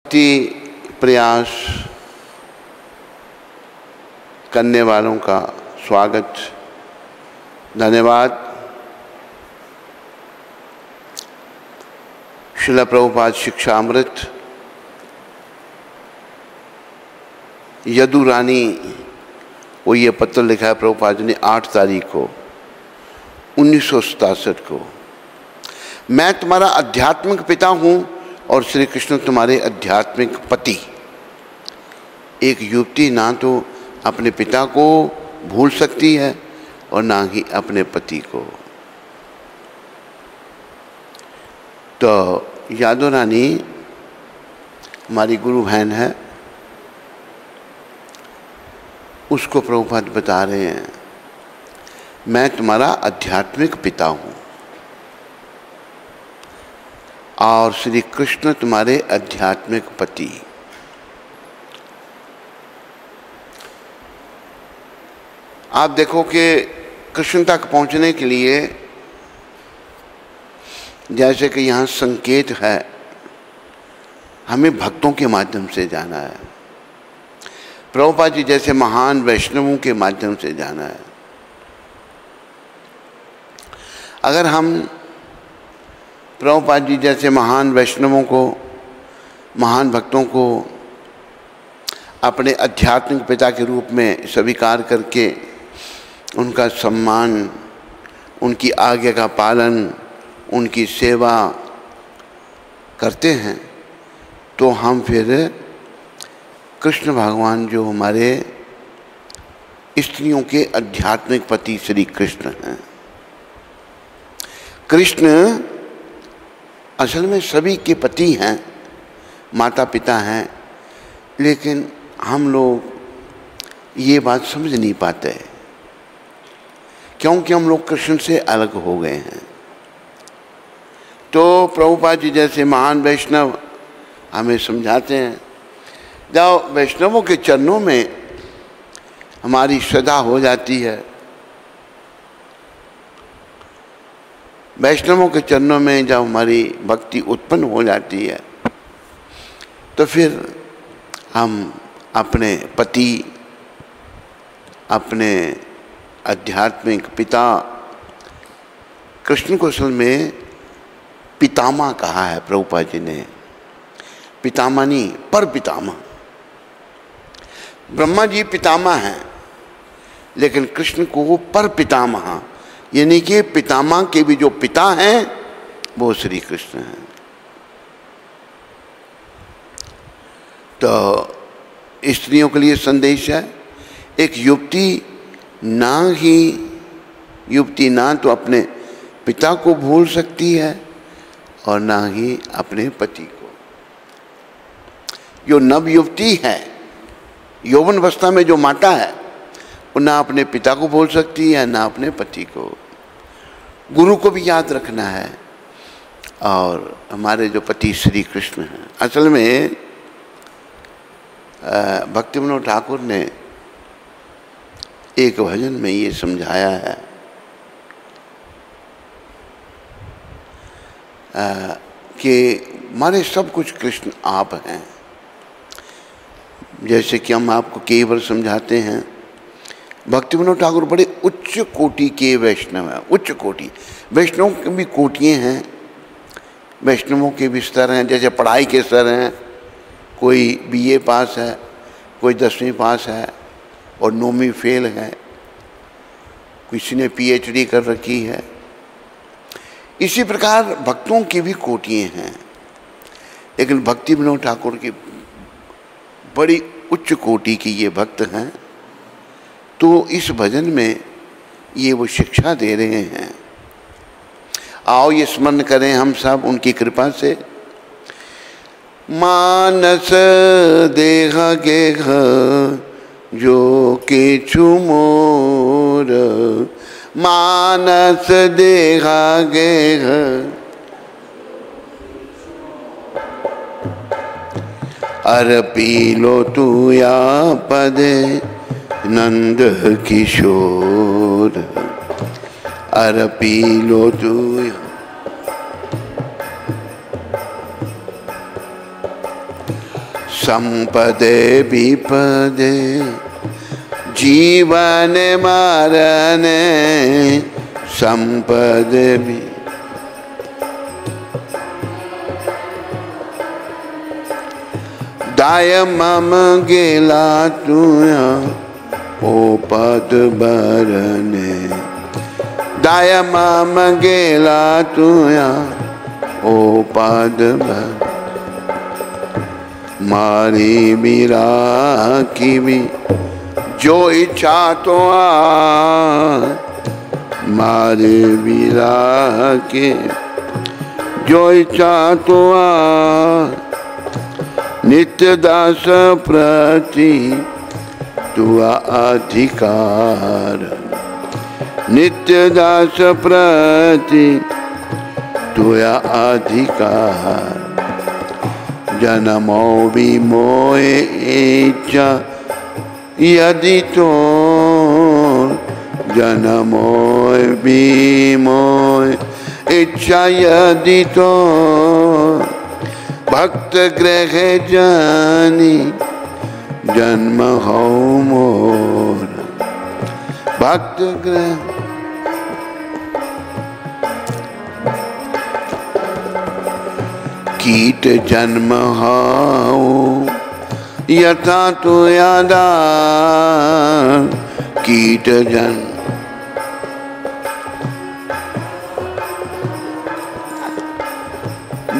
प्रयास करने वालों का स्वागत, धन्यवाद। श्रील प्रभुपाद शिक्षा अमृत यदु रानी को ये पत्र लिखा है प्रभुपाद जी ने 8 तारीख को 1967 को। मैं तुम्हारा आध्यात्मिक पिता हूँ और श्री कृष्ण तुम्हारे आध्यात्मिक पति। एक युवती ना तो अपने पिता को भूल सकती है और ना ही अपने पति को। तो यादव रानी हमारी गुरु बहन है, उसको प्रभुपाद बता रहे हैं मैं तुम्हारा आध्यात्मिक पिता हूँ और श्री कृष्ण तुम्हारे आध्यात्मिक पति। आप देखो कि कृष्ण तक पहुंचने के लिए जैसे कि यहाँ संकेत है, हमें भक्तों के माध्यम से जाना है। प्रभुपाद जी जैसे महान वैष्णवों के माध्यम से जाना है। अगर हम प्रभुपाद जी जैसे महान वैष्णवों को, महान भक्तों को अपने आध्यात्मिक पिता के रूप में स्वीकार करके उनका सम्मान, उनकी आज्ञा का पालन, उनकी सेवा करते हैं, तो हम फिर कृष्ण भगवान जो हमारे स्त्रियों के आध्यात्मिक पति श्री कृष्ण हैं। कृष्ण असल में सभी के पति हैं, माता पिता हैं, लेकिन हम लोग ये बात समझ नहीं पाते क्योंकि हम लोग कृष्ण से अलग हो गए हैं। तो प्रभुपाद जी जैसे महान वैष्णव हमें समझाते हैं, जाओ वैष्णवों के चरणों में हमारी श्रद्धा हो जाती है, वैष्णवों के चरणों में जब हमारी भक्ति उत्पन्न हो जाती है, तो फिर हम अपने पति, अपने आध्यात्मिक पिता कृष्ण को असल में पितामह कहा है प्रभुपाद जी ने। पितामह नहीं, पर पितामह। ब्रह्मा जी पितामह हैं, लेकिन कृष्ण को वो पर पितामह, यानी कि पितामह के भी जो पिता हैं वो श्री कृष्ण हैं। तो स्त्रियों के लिए संदेश है, एक युवती ना तो अपने पिता को भूल सकती है और ना ही अपने पति को। जो नव युवती है, यौवन अवस्था में जो माता है, वो ना अपने पिता को भूल सकती है ना अपने पति को। गुरु को भी याद रखना है और हमारे जो पति श्री कृष्ण हैं। असल में भक्ति विनोद ठाकुर ने एक भजन में ये समझाया है कि हमारे सब कुछ कृष्ण आप हैं। जैसे कि हम आपको कई बार समझाते हैं, भक्ति विनोद ठाकुर बड़े उच्च कोटि के वैष्णव हैं। उच्च कोटि वैष्णवों की भी कोटियाँ हैं, वैष्णवों के भी स्तर हैं। जैसे पढ़ाई के स्तर हैं, कोई BA पास है, कोई 10वीं पास है और 9वीं फेल है, किसी ने PhD कर रखी है। इसी प्रकार भक्तों की भी कोटियाँ हैं, लेकिन भक्ति विनोद ठाकुर की बड़ी उच्च कोटि की ये भक्त हैं। तो इस भजन में ये वो शिक्षा दे रहे हैं। आओ ये स्मरण करें हम सब उनकी कृपा से। मानस देह गेह जो किछु मोर, मानस देह गेह अर्पिलो तू या पदे नंद किशोर, अर्पिलो तू। संपदे विपदे जीवन मरने संपद भी दाय मम गेला तुया ओ पद बरने दाय मम गेला तुया ओ पद बर मारी मीरा की भी जो इच्छा तो आ मारे वीरा के जो इच्छा तो आ नित्य दास प्रति तुआ अधिकार नित्य दास प्रति तुआ अधिकार जन्मो भी मोए इच्छा यदि तो जन्मोय बीमोय इच्छा यदि तो भक्त ग्रह जानी जन्म हो मोर भक्त ग्रह कीट जन्म हो यथा तो यादा कीट जन्म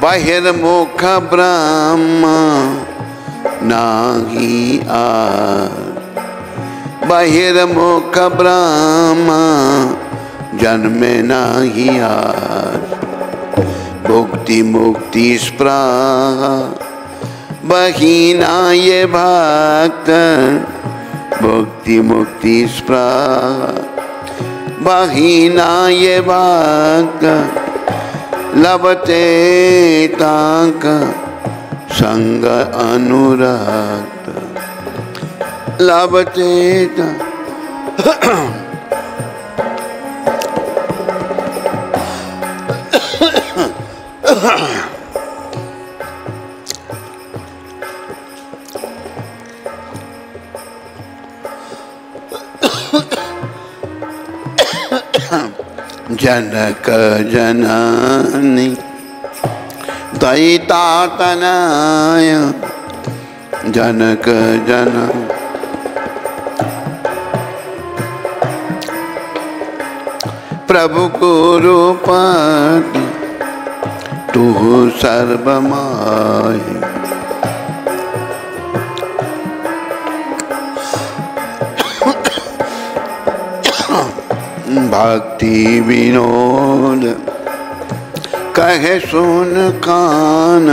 बहिर्मुख ब्रह्म नाही बहिर्मुख ब्रह्म जन्मे नाही भुक्ति मुक्ति स्पृह बहीना ये भक्त भुक्ति मुक्ति स्पृह बहीना ये भक्त लभते तांक संग अनुरक्त लभते जनक जननी दयिता तनय जनक जन प्रभु गुरुपति तू सर्वमाय भक्ति विनोद कहे सुन कान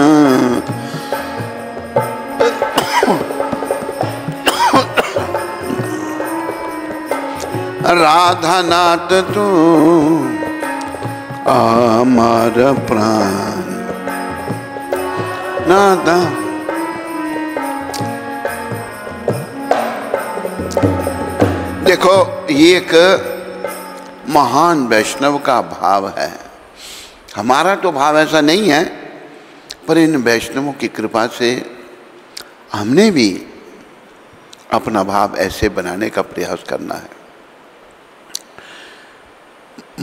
राधा नाथ तू अमर प्राण नादा देखो ये एक महान वैष्णव का भाव है। हमारा तो भाव ऐसा नहीं है, पर इन वैष्णवों की कृपा से हमने भी अपना भाव ऐसे बनाने का प्रयास करना है।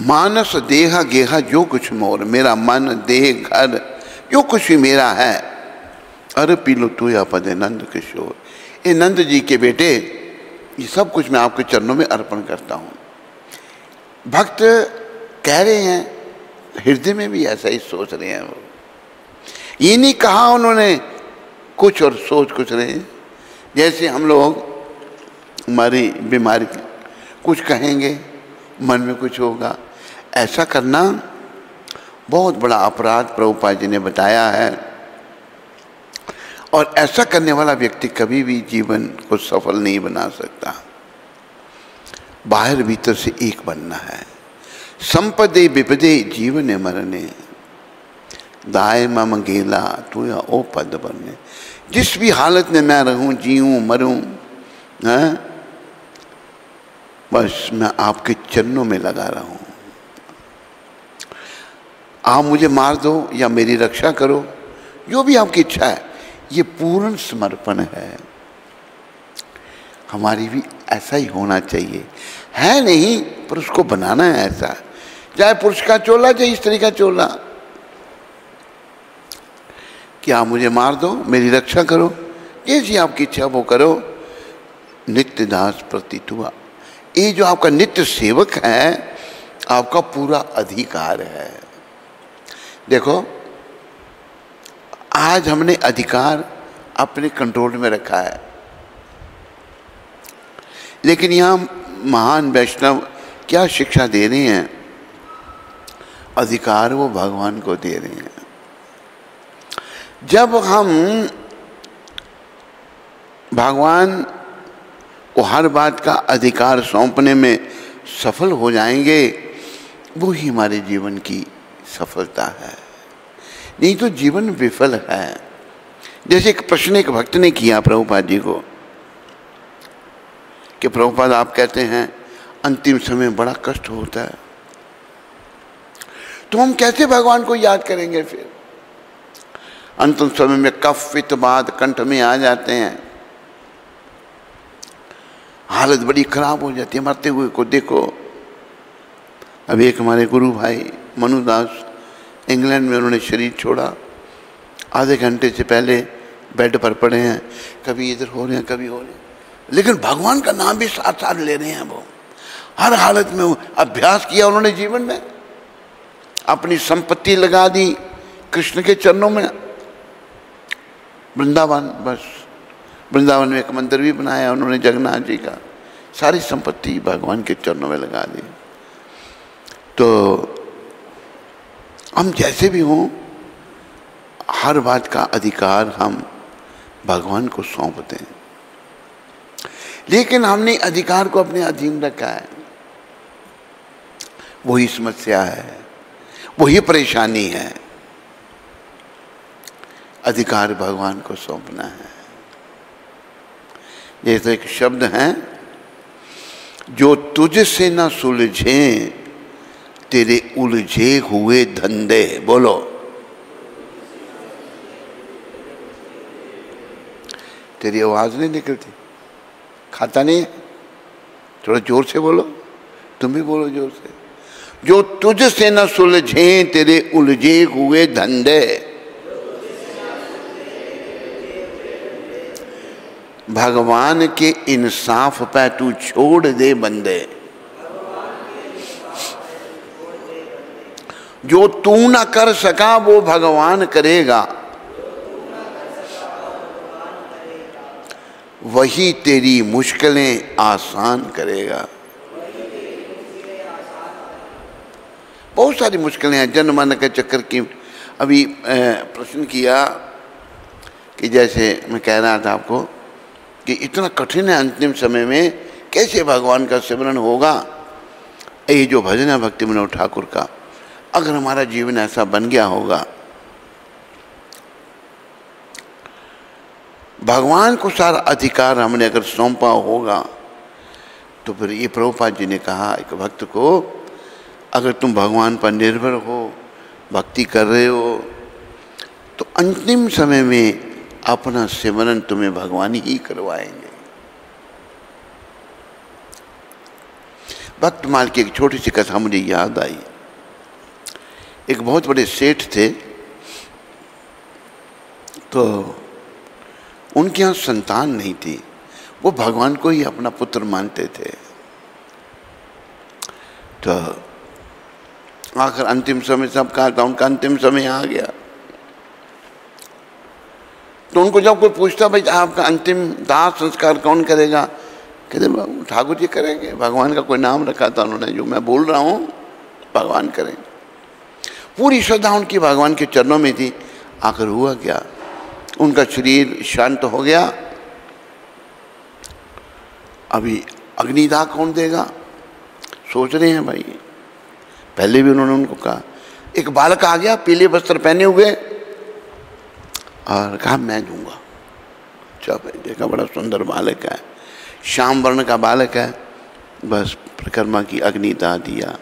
मानस देह गेहा जो कुछ मोर, मेरा मन देह घर जो कुछ भी मेरा है, अरे पीलो तू या पदे नंद किशोर, ये नंद जी के बेटे, ये सब कुछ मैं आपके चरणों में अर्पण करता हूँ। भक्त कह रहे हैं, हृदय में भी ऐसा ही सोच रहे हैं। वो ये नहीं कहा उन्होंने कुछ और सोच कुछ रहे हैं। जैसे हम लोग हमारी बीमारी कुछ कहेंगे, मन में कुछ होगा, ऐसा करना बहुत बड़ा अपराध प्रभुपाद जी ने बताया है। और ऐसा करने वाला व्यक्ति कभी भी जीवन को सफल नहीं बना सकता। बाहर भीतर से एक बनना है। संपदे विपदे जीवन मरने दाय मम गेला तू या ओ पद बनने। जिस भी हालत में मैं रहूं, जीऊं मरूं, बस मैं आपके चरणों में लगा रहा हूं। आप मुझे मार दो या मेरी रक्षा करो, जो भी आपकी इच्छा है, ये पूर्ण समर्पण है। हमारी भी ऐसा ही होना चाहिए, है नहीं पर उसको बनाना है ऐसा, चाहे पुरुष का चोला चाहे स्त्री का चोला, कि आप मुझे मार दो, मेरी रक्षा करो, जैसी आपकी इच्छा वो करो। नित्य दास प्रतीत हुआ, ये जो आपका नित्य सेवक है आपका पूरा अधिकार है। देखो आज हमने अधिकार अपने कंट्रोल में रखा है, लेकिन यहाँ महान वैष्णव क्या शिक्षा दे रहे हैं? अधिकार वो भगवान को दे रहे हैं। जब हम भगवान को हर बात का अधिकार सौंपने में सफल हो जाएंगे, वो ही हमारे जीवन की सफलता है, नहीं तो जीवन विफल है। जैसे एक प्रश्न एक भक्त ने किया प्रभुपाद जी को कि प्रभुपाद आप कहते हैं अंतिम समय बड़ा कष्ट होता है, तो हम कैसे भगवान को याद करेंगे? फिर अंतिम समय में कफ पित्त वात कंठ में आ जाते हैं, हालत बड़ी खराब हो जाती है, मरते हुए को देखो। अभी एक हमारे गुरु भाई मनुदास इंग्लैंड में, उन्होंने शरीर छोड़ा, आधे घंटे से पहले बेड पर पड़े हैं, कभी इधर हो रहे हैं कभी हो रहे हैं, लेकिन भगवान का नाम भी साथ साथ ले रहे हैं। वो हर हालत में अभ्यास किया उन्होंने, जीवन में अपनी संपत्ति लगा दी कृष्ण के चरणों में। वृंदावन, बस वृंदावन में एक मंदिर भी बनाया उन्होंने जगन्नाथ जी का, सारी संपत्ति भगवान के चरणों में लगा दी। तो हम जैसे भी हों, हर बात का अधिकार हम भगवान को सौंप दें, लेकिन हमने अधिकार को अपने अधीन रखा है। वही समस्या है, वही परेशानी है। अधिकार भगवान को सौंपना है। जैसे एक शब्द है, जो तुझसे न सुलझे तेरे उलझे हुए धंधे। बोलो, तेरी आवाज नहीं निकलती, खाता नहीं है, थोड़ा जोर से बोलो, तुम भी बोलो जोर से। जो तुझसे न सुलझे तेरे उलझे हुए धंधे, भगवान के इंसाफ पे तू छोड़ दे बंदे। जो तू ना कर सका वो भगवान करेगा, वही तेरी मुश्किलें आसान करेगा। बहुत सारी मुश्किलें हैं जन मन के चक्कर की। अभी प्रश्न किया कि जैसे मैं कह रहा था आपको कि इतना कठिन है अंतिम समय में, कैसे भगवान का सिमरन होगा। ये जो भजन है भक्ति विनोद ठाकुर का, अगर हमारा जीवन ऐसा बन गया होगा, भगवान को सारा अधिकार हमने अगर सौंपा होगा, तो फिर ये प्रभुपाद जी ने कहा एक भक्त को, अगर तुम भगवान पर निर्भर हो, भक्ति कर रहे हो, तो अंतिम समय में अपना सिमरन तुम्हें भगवान ही करवाएंगे। भक्तमाल की एक छोटी सी कथा मुझे याद आई। एक बहुत बड़े सेठ थे, तो उनके यहाँ संतान नहीं थी, वो भगवान को ही अपना पुत्र मानते थे। तो आखिर अंतिम समय सब कहा था, उनका अंतिम समय आ गया। तो उनको जब कोई पूछता भाई आपका अंतिम दाह संस्कार कौन करेगा, कहते ठाकुर जी करेंगे। भगवान का कोई नाम रखा था उन्होंने, जो मैं बोल रहा हूँ भगवान करेंगे। पूरी श्रद्धा उनकी भगवान के चरणों में थी। आखिर हुआ क्या, उनका शरीर शांत हो गया। अभी अग्निदाह कौन देगा, सोच रहे हैं भाई। पहले भी उन्होंने उनको कहा। एक बालक आ गया पीले वस्त्र पहने हुए और कहा मैं दूंगा। अच्छा भाई, देखा बड़ा सुंदर बालक है, श्याम वर्ण का बालक है। बस परिक्रमा की अग्निदाह दिया।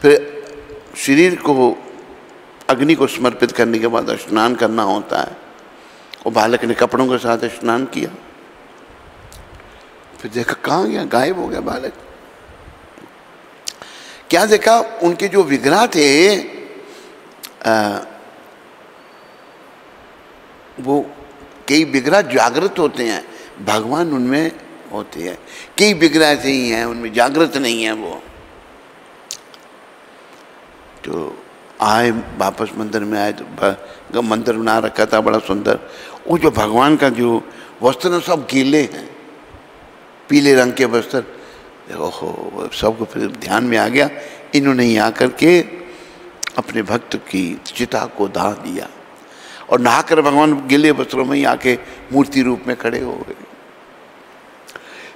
फिर शरीर को अग्नि को समर्पित करने के बाद स्नान करना होता है। और बालक ने कपड़ों के साथ स्नान किया। फिर देखा कहाँ गया, गायब हो गया बालक। क्या देखा, उनके जो विग्रह थे वो कई विग्रह जागृत होते हैं, भगवान उनमें होते हैं। कई विग्रह ऐसे ही हैं उनमें जागृत नहीं है वो। तो आए वापस मंदिर में आए तो मंदिर बना रखा था बड़ा सुंदर। वो जो भगवान का जो वस्त्र है सब गीले हैं, पीले रंग के वस्त्र। ओहो, सबको फिर ध्यान में आ गया, इन्होंने ही आकर के अपने भक्त की चिता को दाह दिया और नहाकर भगवान गीले वस्त्रों में ही आके मूर्ति रूप में खड़े हो गए।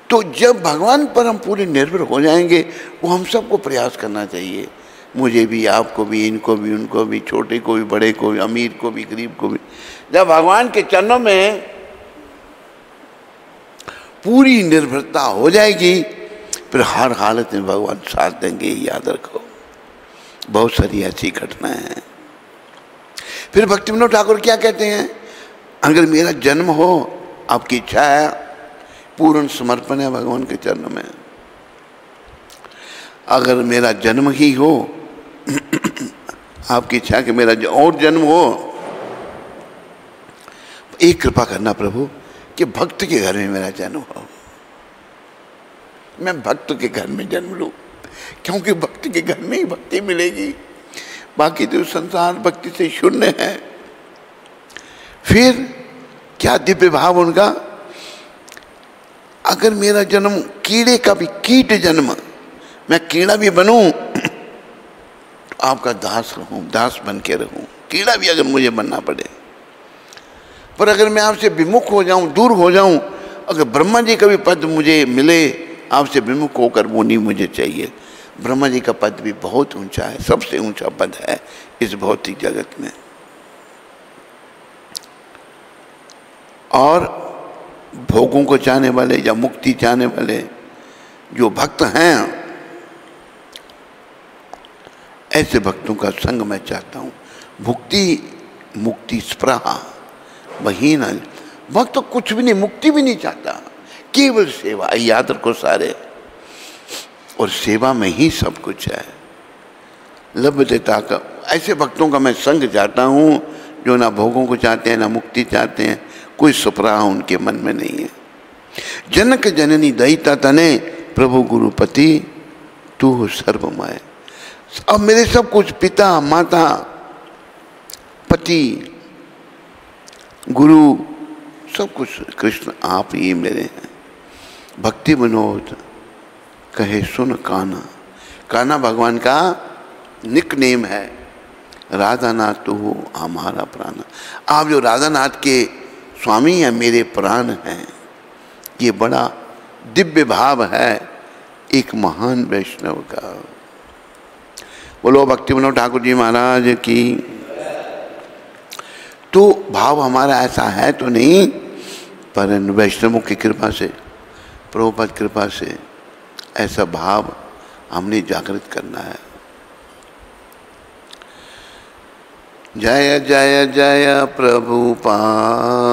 तो जब भगवान पर हम पूरे निर्भर हो जाएंगे, वो हम सबको प्रयास करना चाहिए, मुझे भी, आपको भी, इनको भी, उनको भी, छोटे को भी, बड़े को भी, अमीर को भी, गरीब को भी। जब भगवान के चरणों में पूरी निर्भरता हो जाएगी, फिर हर हालत में भगवान साथ देंगे, याद रखो। बहुत सारी ऐसी घटनाएं हैं। फिर भक्ति विनोद ठाकुर क्या कहते हैं, अगर मेरा जन्म हो, आपकी इच्छा है, पूर्ण समर्पण है भगवान के चरणों में। अगर मेरा जन्म ही हो, आपकी इच्छा कि मेरा और जन्म हो, एक कृपा करना प्रभु कि भक्त के घर में मेरा जन्म हो, मैं भक्त के घर में जन्म लूं, क्योंकि भक्त के घर में ही भक्ति मिलेगी, बाकी तो संसार भक्ति से शून्य है। फिर क्या दिव्य भाव उनका, अगर मेरा जन्म कीड़े का भी, कीट जन्म, मैं कीड़ा भी बनूं तो आपका दास रहूं, दास बन के रहूं, कीड़ा भी अगर मुझे बनना पड़े। पर अगर मैं आपसे विमुख हो जाऊं, दूर हो जाऊं, अगर ब्रह्मा जी का भी पद मुझे मिले, आपसे विमुख होकर वो नहीं मुझे चाहिए। ब्रह्मा जी का पद भी बहुत ऊंचा है, सबसे ऊंचा पद है इस भौतिक जगत में। और भोगों को चाहने वाले या मुक्ति चाहने वाले जो भक्त हैं, ऐसे भक्तों का संग मैं चाहता हूँ। मुक्ति स्पृहा वही ना, भक्त तो कुछ भी नहीं, मुक्ति भी नहीं चाहता, केवल सेवा, याद रखो सारे, और सेवा में ही सब कुछ है। लभ्यता का, ऐसे भक्तों का मैं संग चाहता हूँ जो ना भोगों को चाहते हैं, ना मुक्ति चाहते हैं, कोई सुपराह उनके मन में नहीं है। जनक जननी दयिता तने, प्रभु गुरुपति तू हो सर्वमय। अब मेरे सब कुछ, पिता, माता, पति, गुरु, सब कुछ कृष्ण आप ही मेरे हैं। भक्ति विनोद कहे सुन काना, काना भगवान का निक नेम है। राधा नाथ तो हो हमारा प्राण, आप जो राधा नाथ के स्वामी हैं, मेरे प्राण हैं। ये बड़ा दिव्य भाव है एक महान वैष्णव का। बोलो भक्ति विनोद ठाकुर जी महाराज की। तो भाव हमारा ऐसा है तो नहीं, पर वैष्णवों की कृपा से, प्रभुपाद कृपा से ऐसा भाव हमने जागृत करना है। जय जय जय प्रभुपाद।